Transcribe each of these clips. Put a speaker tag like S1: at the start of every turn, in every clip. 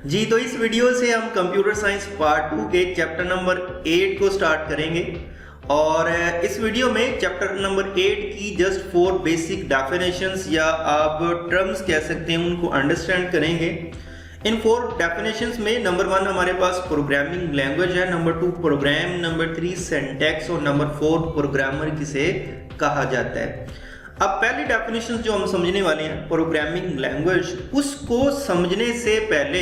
S1: जी तो इस वीडियो से हम कंप्यूटर साइंस पार्ट 2 के चैप्टर नंबर 8 को स्टार्ट करेंगे और इस वीडियो में चैप्टर नंबर 8 की जस्ट 4 बेसिक डेफिनेशंस या आप टर्म्स कह सकते हैं उनको अंडरस्टैंड करेंगे। इन 4 डेफिनेशंस में नंबर 1 हमारे पास प्रोग्रामिंग लैंग्वेज है, नंबर 2 प्रोग्राम, नंबर 3 सिंटैक्स और नंबर 4 प्रोग्रामर किसे कहा जाता है। अब पहली डेफिनेशन जो हम समझने वाले हैं प्रोग्रामिंग लैंग्वेज, उसको समझने से पहले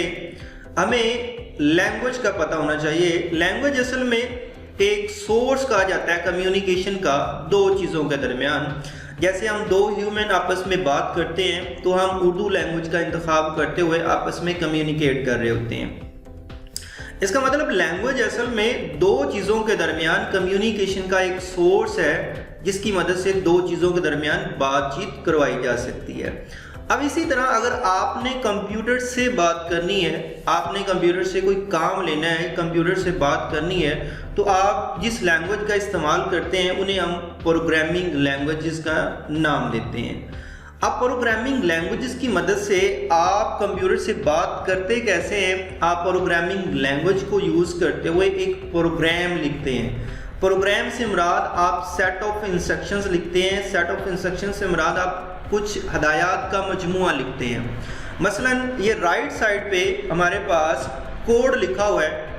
S1: हमें लैंग्वेज का पता होना चाहिए। लैंग्वेज असल में एक सोर्स कहा जाता है कम्युनिकेशन का दो चीज़ों के दरमियान। जैसे हम दो ह्यूमन आपस में बात करते हैं तो हम उर्दू लैंग्वेज का इंतखाब करते हुए आपस में कम्युनिकेट कर रहे होते हैं। इसका मतलब लैंग्वेज असल में दो चीज़ों के दरमियान कम्युनिकेशन का एक सोर्स है जिसकी मदद से दो चीज़ों के दरमियान बातचीत करवाई जा सकती है। अब इसी तरह अगर आपने कंप्यूटर से बात करनी है, आपने कंप्यूटर से कोई काम लेना है, कंप्यूटर से बात करनी है, तो आप जिस लैंग्वेज का इस्तेमाल करते हैं उन्हें हम प्रोग्रामिंग लैंग्वेजेस का नाम देते हैं। अब प्रोग्रामिंग लैंग्वेजेस की मदद से आप कंप्यूटर से बात करते कैसे हैं? आप प्रोग्रामिंग लैंग्वेज को यूज़ करते हुए एक प्रोग्राम लिखते हैं। प्रोग्राम से मुराद आप सेट ऑफ इंस्ट्रक्शंस लिखते हैं। सेट ऑफ इंस्ट्रक्शंस से मुराद आप कुछ हदायत का मजमुआ लिखते हैं। मसलन ये राइट साइड पे हमारे पास कोड लिखा हुआ है,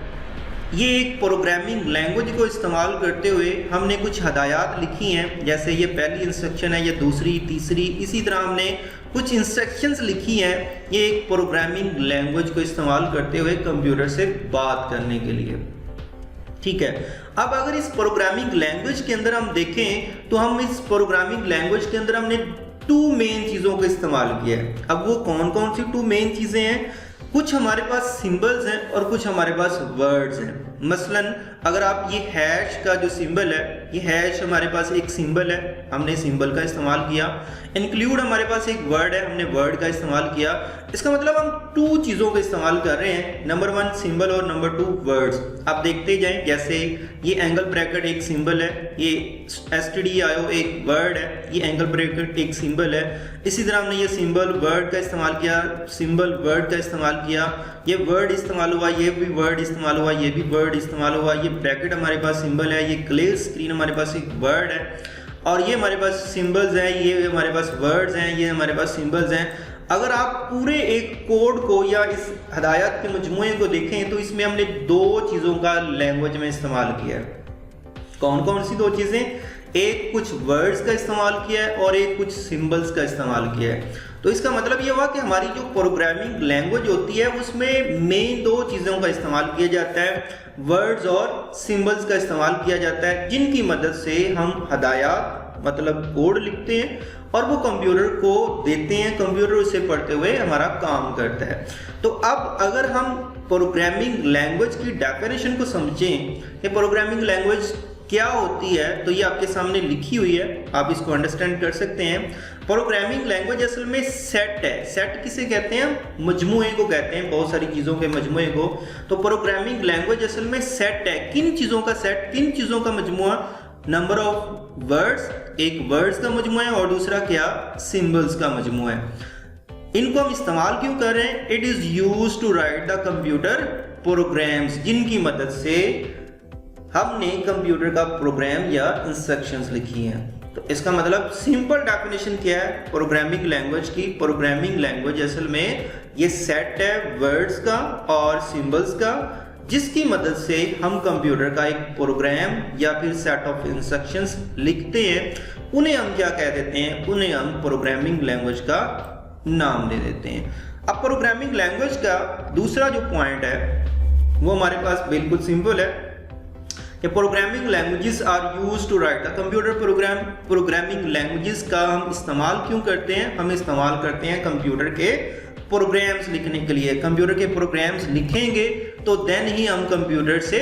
S1: ये एक प्रोग्रामिंग लैंग्वेज को इस्तेमाल करते हुए हमने कुछ हदायत लिखी हैं। जैसे ये पहली इंस्ट्रक्शन है, ये दूसरी, तीसरी, इसी तरह हमने कुछ इंस्ट्रक्शंस लिखी हैं। ये एक प्रोग्रामिंग लैंग्वेज को इस्तेमाल करते हुए कंप्यूटर से बात करने के लिए, ठीक है। अब अगर इस प्रोग्रामिंग लैंग्वेज के अंदर हम देखें तो हम इस प्रोग्रामिंग लैंग्वेज के अंदर हमने 2 मेन चीज़ों का इस्तेमाल किया है। अब वो कौन कौन सी 2 मेन चीज़ें हैं? कुछ हमारे पास सिंबल्स हैं और कुछ हमारे पास वर्ड्स हैं। मसलन अगर आप ये हैश का जो सिंबल है, ये हैश हमारे पास एक सिंबल है, हमने सिंबल का इस्तेमाल किया। इंक्लूड हमारे पास एक वर्ड है, हमने वर्ड का इस्तेमाल किया। इसका मतलब हम 2 चीज़ों का इस्तेमाल कर रहे हैं, नंबर 1 सिंबल और नंबर 2 वर्ड्स। आप देखते जाएं, जैसे ये एंगल ब्रैकेट एक सिंबल है, ये stdio एक वर्ड है, ये एंगल ब्रैकेट एक सिंबल है। इसी तरह हमने ये सिंबल वर्ड का इस्तेमाल किया, सिंबल वर्ड का इस्तेमाल किया, ये वर्ड इस्तेमाल हुआ, ये भी वर्ड इस्तेमाल हुआ, ये भी वर्ड इस्तेमाल हुआ। ये ब्रैकेट हमारे पास सिंबल है, ये क्लियर स्क्रीन हमारे पास एक वर्ड है, और ये हमारे पास सिंबल्स हैं, ये हमारे पास वर्ड्स हैं, ये हमारे पास सिंबल्स हैं। अगर आप पूरे एक कोड को या इस हदायत के मजमूए को देखें तो इसमें हमने 2 चीज़ों का लैंग्वेज में इस्तेमाल किया है। कौन कौन सी 2 चीज़ें? एक कुछ वर्ड्स का इस्तेमाल किया है और एक कुछ सिंबल्स का इस्तेमाल किया है। तो इसका मतलब ये हुआ कि हमारी जो प्रोग्रामिंग लैंग्वेज होती है उसमें मेन 2 चीज़ों का इस्तेमाल किया जाता है, वर्ड्स और सिंबल्स का इस्तेमाल किया जाता है, जिनकी मदद से हम हदायत मतलब कोड लिखते हैं और वो कंप्यूटर को देते हैं, कंप्यूटर उसे पढ़ते हुए हमारा काम करता है। तो अब अगर हम प्रोग्रामिंग लैंग्वेज की डेफिनेशन को समझें कि प्रोग्रामिंग लैंग्वेज क्या होती है, तो ये आपके सामने लिखी हुई है, आप इसको अंडरस्टैंड कर सकते हैं। प्रोग्रामिंग लैंग्वेज असल में सेट है। सेट किसे कहते हैं? मजमूए को कहते हैं, बहुत सारी चीज़ों के मजमूए को। तो प्रोग्रामिंग लैंग्वेज असल में सेट है। किन चीज़ों का सेट? किन चीज़ों का मजमुआ? नंबर ऑफ वर्ड्स, एक वर्ड्स का मजमुआ है और दूसरा क्या? सिंबल्स का मजमुआ है। इनको हम इस्तेमाल क्यों कर रहे हैं? It is used to write the computer programs, जिनकी मदद से हमने कंप्यूटर का प्रोग्राम या इंस्ट्रक्शंस लिखी हैं। तो इसका मतलब सिंपल डेफिनेशन क्या है प्रोग्रामिंग लैंग्वेज की? प्रोग्रामिंग लैंग्वेज असल में ये सेट है वर्ड्स का और सिंबल्स का, जिसकी मदद से हम कंप्यूटर का एक प्रोग्राम या फिर सेट ऑफ इंस्ट्रक्शंस लिखते हैं। उन्हें हम क्या कह देते हैं? उन्हें हम प्रोग्रामिंग लैंग्वेज का नाम दे देते हैं। अब प्रोग्रामिंग लैंग्वेज का दूसरा जो पॉइंट है वो हमारे पास बिल्कुल सिंपल है कि programming languages are used to write the computer program. Programming languages का हम इस्तेमाल क्यों करते हैं? हम इस्तेमाल करते हैं कंप्यूटर के प्रोग्राम्स लिखने के लिए। कंप्यूटर के प्रोग्राम्स लिखेंगे तो देन ही हम कंप्यूटर से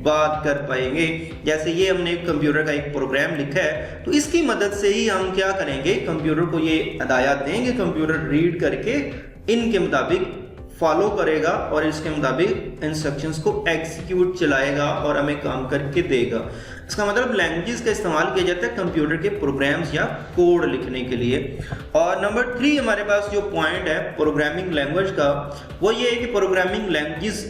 S1: बात कर पाएंगे। जैसे ये हमने कंप्यूटर का एक प्रोग्राम लिखा है तो इसकी मदद से ही हम क्या करेंगे? कंप्यूटर को ये हदायत देंगे, कंप्यूटर रीड करके इनके मुताबिक फॉलो करेगा और इसके मुताबिक इंस्ट्रक्शंस को एग्जीक्यूट चलाएगा और हमें काम करके देगा। इसका मतलब लैंग्वेजेस का इस्तेमाल किया जाता है कंप्यूटर के प्रोग्राम्स या कोड लिखने के लिए। और नंबर 3 हमारे पास जो पॉइंट है प्रोग्रामिंग लैंग्वेज का, वो ये है कि प्रोग्रामिंग लैंग्वेजेस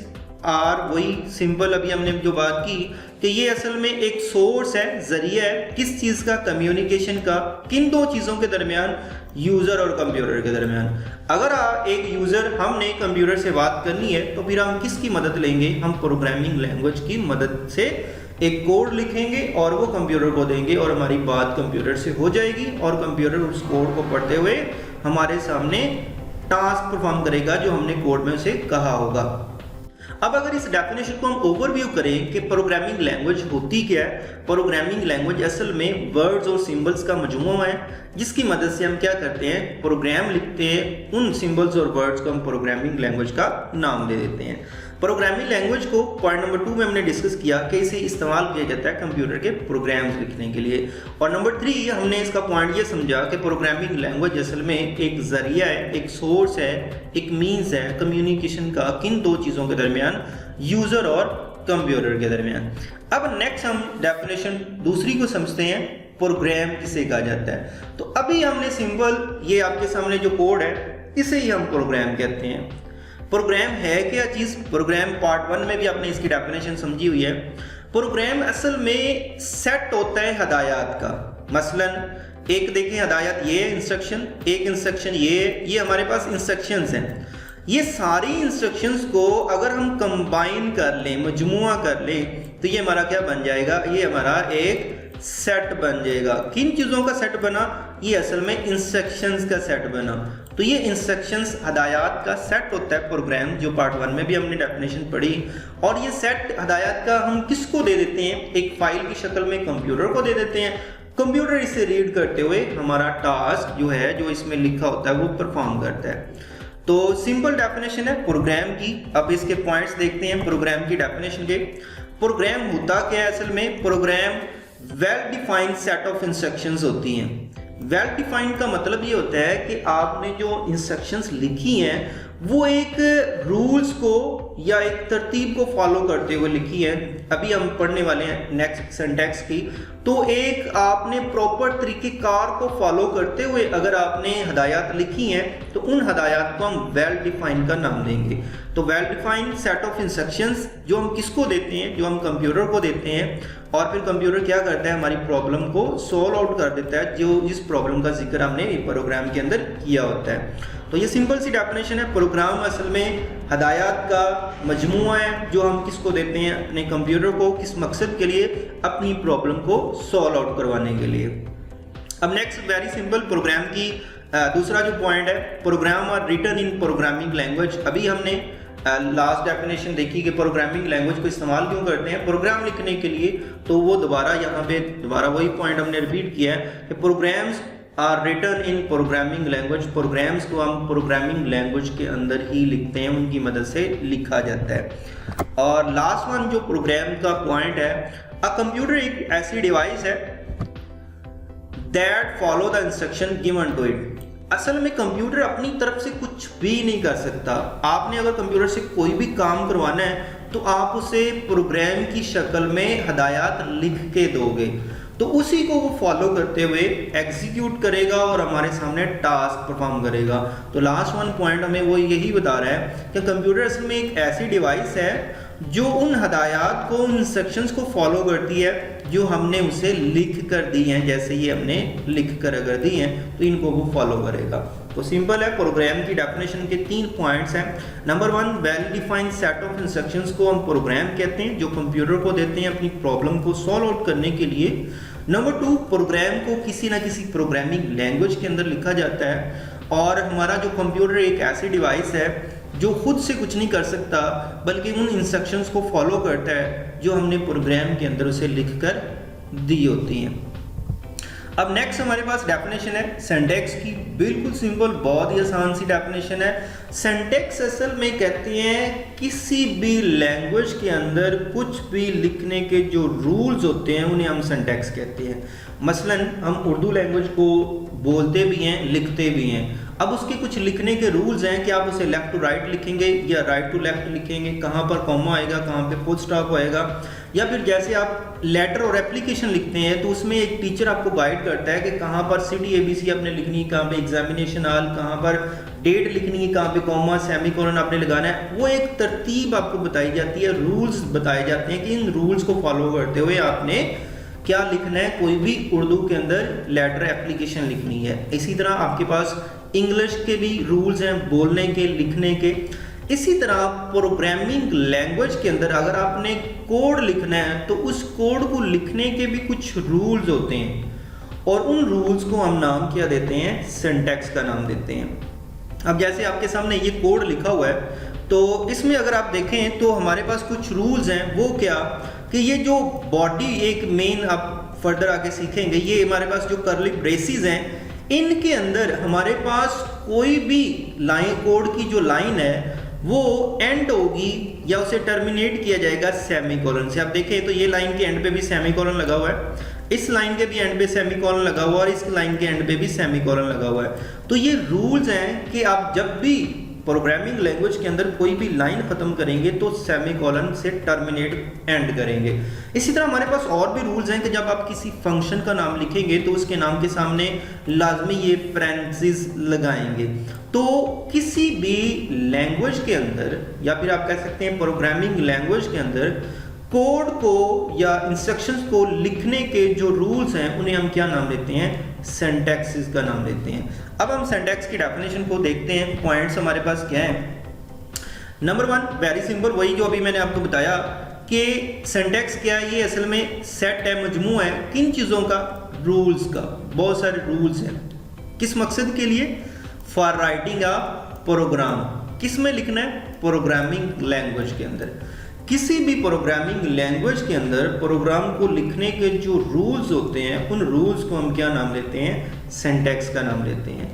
S1: आर, वही सिंपल अभी हमने जो बात की कि ये असल में एक सोर्स है, जरिया है किस चीज़ का, कम्युनिकेशन का, किन दो चीज़ों के दरमियान, यूज़र और कंप्यूटर के दरमियान। अगर एक यूज़र, हमने कंप्यूटर से बात करनी है तो फिर हम किसकी मदद लेंगे, हम प्रोग्रामिंग लैंग्वेज की मदद से एक कोड लिखेंगे और वो कंप्यूटर को देंगे और हमारी बात कंप्यूटर से हो जाएगी और कंप्यूटर उस कोड को पढ़ते हुए हमारे सामने टास्क परफॉर्म करेगा जो हमने कोड में उसे कहा होगा। अब अगर इस डेफिनेशन को हम ओवरव्यू करें कि प्रोग्रामिंग लैंग्वेज होती क्या है, प्रोग्रामिंग लैंग्वेज असल में वर्ड्स और सिंबल्स का मजमूआ है जिसकी मदद से हम क्या करते हैं, प्रोग्राम लिखते हैं। उन सिंबल्स और वर्ड्स को हम प्रोग्रामिंग लैंग्वेज का नाम दे देते हैं। प्रोग्रामिंग लैंग्वेज को पॉइंट नंबर 2 में हमने डिस्कस किया कि इसे इस्तेमाल किया जाता है कंप्यूटर के प्रोग्राम्स लिखने के लिए। और नंबर 3 हमने इसका पॉइंट ये समझा कि प्रोग्रामिंग लैंग्वेज असल में एक जरिया है, एक सोर्स है, एक मीन्स है कम्युनिकेशन का किन दो चीज़ों के दरमियान, यूज़र और कंप्यूटर के दरमियान। अब नेक्स्ट हम डेफिनेशन दूसरी को समझते हैं, प्रोग्राम किसे कहा जाता है। तो अभी हमने सिंपल ये आपके सामने जो कोड है इसे ही हम प्रोग्राम कहते हैं। प्रोग्राम है क्या चीज़, प्रोग्राम पार्ट 1 में भी आपने इसकी डेफिनेशन समझी हुई है। प्रोग्राम असल में सेट होता है हदायत का। मसलन एक देखें हदायत, ये इंस्ट्रक्शन, एक इंस्ट्रक्शन ये हमारे पास इंस्ट्रक्शंस हैं। ये सारी इंस्ट्रक्शंस को अगर हम कंबाइन कर लें, मजमुआ कर लें, तो ये हमारा क्या बन जाएगा, ये हमारा एक सेट बन जाएगा। किन चीज़ों का सेट बना, ये असल में इंस्ट्रक्शंस का सेट बना। तो ये इंस्ट्रक्शंस हदायत का सेट होता है प्रोग्राम, जो पार्ट 1 में भी हमने डेफिनेशन पढ़ी। और ये सेट हदायत का हम किसको दे देते हैं, एक फाइल की शक्ल में कंप्यूटर को दे देते हैं। कंप्यूटर इसे रीड करते हुए हमारा टास्क जो है, जो इसमें लिखा होता है, वो परफॉर्म करता है। तो सिंपल डेफिनेशन है प्रोग्राम की। अब इसके पॉइंट्स देखते हैं प्रोग्राम की डेफिनेशन के। प्रोग्राम होता क्या है, असल में program well defined set of instructions होती हैं। वेल डिफाइंड का मतलब ये होता है कि आपने जो इंस्ट्रक्शंस लिखी हैं वो एक रूल्स को या एक तरतीब को फॉलो करते हुए लिखी है। अभी हम पढ़ने वाले हैं नेक्स्ट सिंटैक्स की। तो एक आपने प्रॉपर तरीक़ेकार को फॉलो करते हुए अगर आपने हदायत लिखी हैं तो उन हदायत को हम वेल डिफाइंड का नाम देंगे। तो well defined set of instructions जो हम किसको देते हैं, जो हम कंप्यूटर को देते हैं, और फिर कंप्यूटर क्या करता है, हमारी प्रॉब्लम को सॉल्व आउट कर देता है, जो इस प्रॉब्लम का जिक्र हमने प्रोग्राम के अंदर किया होता है। तो ये सिंपल सी डेफिनेशन है। प्रोग्राम असल में हदायत का मजमूआ है जो हम किसको देते हैं, अपने कंप्यूटर को, किस मकसद के लिए, अपनी प्रॉब्लम को सॉल्व आउट करवाने के लिए। अब नेक्स्ट वेरी सिंपल प्रोग्राम की दूसरा जो पॉइंट है, program are written in programming language. अभी हमने लास्ट डेफिनेशन देखी कि प्रोग्रामिंग लैंग्वेज को इस्तेमाल क्यों करते हैं, प्रोग्राम लिखने के लिए। तो वो यहाँ पे दोबारा वही पॉइंट हमने रिपीट किया है कि programs are written in programming language. Programs को हम प्रोग्रामिंग लैंग्वेज के अंदर ही लिखते हैं, उनकी मदद से लिखा जाता है। और लास्ट वन जो प्रोग्राम का पॉइंट है, अ कंप्यूटर एक ऐसी डिवाइस है that follow the instruction given to it. असल में कंप्यूटर अपनी तरफ से कुछ भी नहीं कर सकता। आपने अगर कंप्यूटर से कोई भी काम करवाना है तो आप उसे प्रोग्राम की शक्ल में हदायत लिख के दोगे, तो उसी को वो फॉलो करते हुए एग्जीक्यूट करेगा और हमारे सामने टास्क परफॉर्म करेगा। तो लास्ट वन पॉइंट हमें वो यही बता रहा है कि कंप्यूटर असल में एक ऐसी डिवाइस है जो उन हदायत को, उन इंस्ट्रक्शंस को फॉलो करती है जो हमने उसे लिख कर दी हैं। जैसे ये हमने लिख कर अगर दी हैं तो इनको वो फॉलो करेगा। तो सिंपल है, प्रोग्राम की डेफिनेशन के 3 पॉइंट्स हैं। Number 1, well defined set of instructions को हम प्रोग्राम कहते हैं, जो कंप्यूटर को देते हैं अपनी प्रॉब्लम को सॉल्व आउट करने के लिए। नंबर 2, प्रोग्राम को किसी ना किसी प्रोग्रामिंग लैंग्वेज के अंदर लिखा जाता है। और हमारा जो कंप्यूटर एक ऐसी डिवाइस है जो खुद से कुछ नहीं कर सकता, बल्कि उन इंस्ट्रक्शंस को फॉलो करता है जो हमने प्रोग्राम के अंदर उसे लिख कर दी होती हैं। अब नेक्स्ट हमारे पास डेफिनेशन है सिंटैक्स की। बिल्कुल सिंपल, बहुत ही आसान सी डेफिनेशन है। सिंटैक्स असल में कहते हैं किसी भी लैंग्वेज के अंदर कुछ भी लिखने के जो रूल्स होते हैं उन्हें हम सिंटैक्स कहते हैं। मसलन हम उर्दू लैंग्वेज को बोलते भी हैं, लिखते भी हैं। अब उसके कुछ लिखने के रूल्स हैं कि आप उसे लेफ्ट टू राइट लिखेंगे या राइट टू लेफ्ट लिखेंगे, कहाँ पर कॉमा आएगा, कहाँ पे फुल स्टॉप होएगा, या फिर जैसे आप लेटर और एप्लीकेशन लिखते हैं तो उसमें एक टीचर आपको गाइड करता है कि कहाँ पर सिटी ABC आपने लिखनी है, कहाँ पे एग्जामिनेशन हॉल, कहाँ पर डेट लिखनी है, कहाँ पे कॉमा सेमीकोलन आपने लगाना है। वो एक तरतीब आपको बताई जाती है, रूल्स बताए जाते हैं कि इन रूल्स को फॉलो करते हुए आपने क्या लिखना है। कोई भी उर्दू के अंदर लेटर एप्लीकेशन लिखनी है। इसी तरह आपके पास इंग्लिश के भी रूल्स हैं, बोलने के, लिखने के। इसी तरह प्रोग्रामिंग लैंग्वेज के अंदर अगर आपने कोड लिखना है तो उस कोड को लिखने के भी कुछ रूल्स होते हैं और उन रूल्स को हम नाम क्या देते हैं, सिंटैक्स का नाम देते हैं। अब जैसे आपके सामने ये कोड लिखा हुआ है तो इसमें अगर आप देखें तो हमारे पास कुछ रूल्स हैं। वो क्या कि ये जो बॉडी एक मेन आप फर्दर आके सीखेंगे, ये हमारे पास जो कर्ली ब्रेसेस हैं इनके अंदर हमारे पास कोई भी लाइन, कोड की जो लाइन है वो एंड होगी या उसे टर्मिनेट किया जाएगा सेमीकोलन से। आप देखें तो ये लाइन के एंड पे भी सेमीकोलन लगा हुआ है, इस लाइन के भी एंड पे सेमीकोलन लगा हुआ है और इस लाइन के एंड पे भी सेमीकोलन लगा हुआ है। तो ये रूल्स हैं कि आप जब भी प्रोग्रामिंग लैंग्वेज के अंदर कोई भी लाइन खत्म करेंगे तो सेमीकोलन से टर्मिनेट एंड करेंगे। इसी तरह हमारे पास और भी रूल्स हैं कि जब आप किसी फंक्शन का नाम लिखेंगे तो उसके नाम के सामने लाजमी ये पैरेंथेसिस लगाएंगे। तो किसी भी लैंग्वेज के अंदर या फिर आप कह सकते हैं प्रोग्रामिंग लैंग्वेज के अंदर कोड को या इंस्ट्रक्शंस को लिखने के जो रूल्स हैं उन्हें हम क्या नाम देते हैं, सिंटैक्सेस का नाम देते हैं। अब हम सिंटैक्स की डेफिनेशन को देखते हैं। पॉइंट्स हमारे पास क्या है। नंबर 1 वेरी सिंपल, वही जो अभी मैंने आपको बताया कि सिंटैक्स क्या है। ये असल में सेट है, मजमू है किन चीज़ों का, रूल्स का। बहुत सारे रूल्स हैं किस मकसद के लिए, फॉर राइटिंग अ प्रोग्राम। किस में लिखना है, प्रोग्रामिंग लैंग्वेज के अंदर। किसी भी प्रोग्रामिंग लैंग्वेज के अंदर प्रोग्राम को लिखने के जो रूल्स होते हैं उन रूल्स को हम क्या नाम लेते हैं, सिंटैक्स का नाम लेते हैं।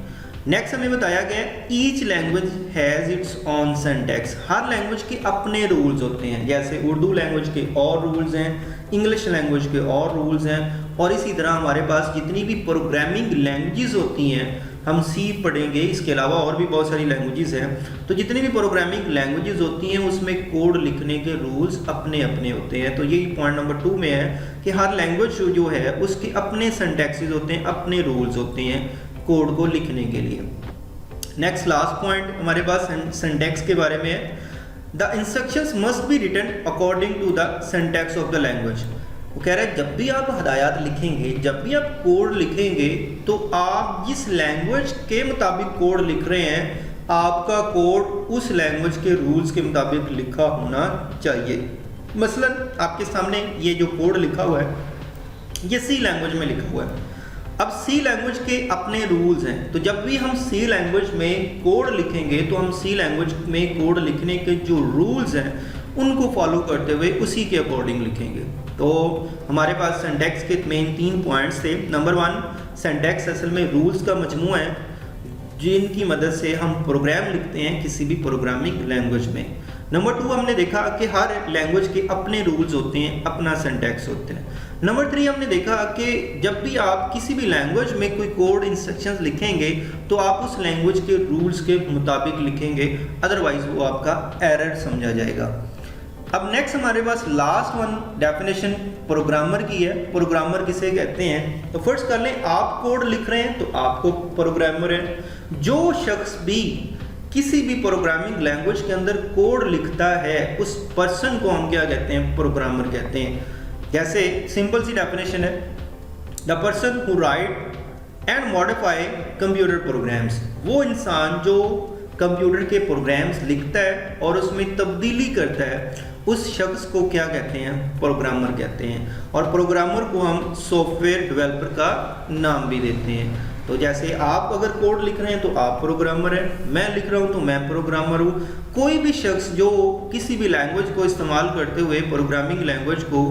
S1: नेक्स्ट हमें बताया गया each language has its on syntax. Her language के अपने रूल्स होते हैं, जैसे उर्दू लैंग्वेज के और रूल्स हैं, इंग्लिश लैंग्वेज के और रूल्स हैं, और इसी तरह हमारे पास जितनी भी प्रोग्रामिंग लैंग्वेजेस होती हैं, हम सी पढ़ेंगे, इसके अलावा और भी बहुत सारी लैंग्वेजेस हैं। तो जितनी भी प्रोग्रामिंग लैंग्वेजेस होती हैं उसमें कोड लिखने के रूल्स अपने अपने होते हैं। तो यही पॉइंट नंबर 2 में है कि हर लैंग्वेज जो है उसके अपने सिंटैक्सेस होते हैं, अपने रूल्स होते हैं कोड को लिखने के लिए। नेक्स्ट लास्ट पॉइंट हमारे पास सिंटैक्स के बारे में है। The instructions must be written according to the syntax of the language. वो कह रहा है जब भी आप हदायत लिखेंगे, जब भी आप कोड लिखेंगे तो आप जिस लैंग्वेज के मुताबिक कोड लिख रहे हैं आपका कोड उस लैंग्वेज के रूल्स के मुताबिक लिखा होना चाहिए। मसलन आपके सामने ये जो कोड लिखा हुआ है ये सी लैंग्वेज में लिखा हुआ है। अब सी लैंग्वेज के अपने रूल्स हैं, तो जब भी हम सी लैंग्वेज में कोड लिखेंगे तो हम सी लैंग्वेज में कोड लिखने के जो रूल्स हैं उनको फॉलो करते हुए उसी के अकॉर्डिंग लिखेंगे। तो हमारे पास सिंटैक्स के मेन 3 पॉइंट्स थे। नंबर 1, सिंटैक्स असल में रूल्स का मजमू है जिनकी मदद से हम प्रोग्राम लिखते हैं किसी भी प्रोग्रामिंग लैंग्वेज में। नंबर 2 हमने देखा कि हर लैंग्वेज के अपने रूल्स होते हैं, अपना सिंटैक्स होता है। नंबर 3 हमने देखा कि जब भी आप किसी भी लैंग्वेज में कोई कोड इंस्ट्रक्शंस लिखेंगे तो आप उस लैंग्वेज के रूल्स के मुताबिक लिखेंगे, अदरवाइज वो आपका एरर समझा जाएगा। अब नेक्स्ट हमारे पास लास्ट वन डेफिनेशन प्रोग्रामर की है। प्रोग्रामर किसे कहते हैं, तो फर्स्ट कर लें, आप कोड लिख रहे हैं तो आपको प्रोग्रामर है। जो शख्स भी किसी भी प्रोग्रामिंग लैंग्वेज के अंदर कोड लिखता है उस पर्सन को हम क्या कहते हैं, प्रोग्रामर कहते हैं। जैसे सिंपल सी डेफिनेशन है, the person who right and modify computer programs. वो इंसान जो कंप्यूटर के प्रोग्राम्स लिखता है और उसमें तब्दीली करता है उस शख्स को क्या कहते हैं, प्रोग्रामर कहते हैं। और प्रोग्रामर को हम सॉफ्टवेयर डेवलपर का नाम भी देते हैं। तो जैसे आप अगर कोड लिख रहे हैं तो आप प्रोग्रामर हैं, मैं लिख रहा हूं तो मैं प्रोग्रामर हूं। कोई भी शख्स जो किसी भी लैंग्वेज को इस्तेमाल करते हुए प्रोग्रामिंग लैंग्वेज को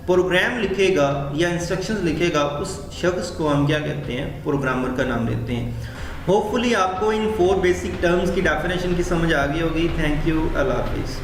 S1: प्रोग्राम लिखेगा या इंस्ट्रक्शंस लिखेगा उस शख्स को हम क्या कहते हैं, प्रोग्रामर का नाम देते हैं। होपफुली आपको इन 4 बेसिक टर्म्स की डेफिनेशन की समझ आ गई होगी। थैंक यू, अल्लाह हाफिज़।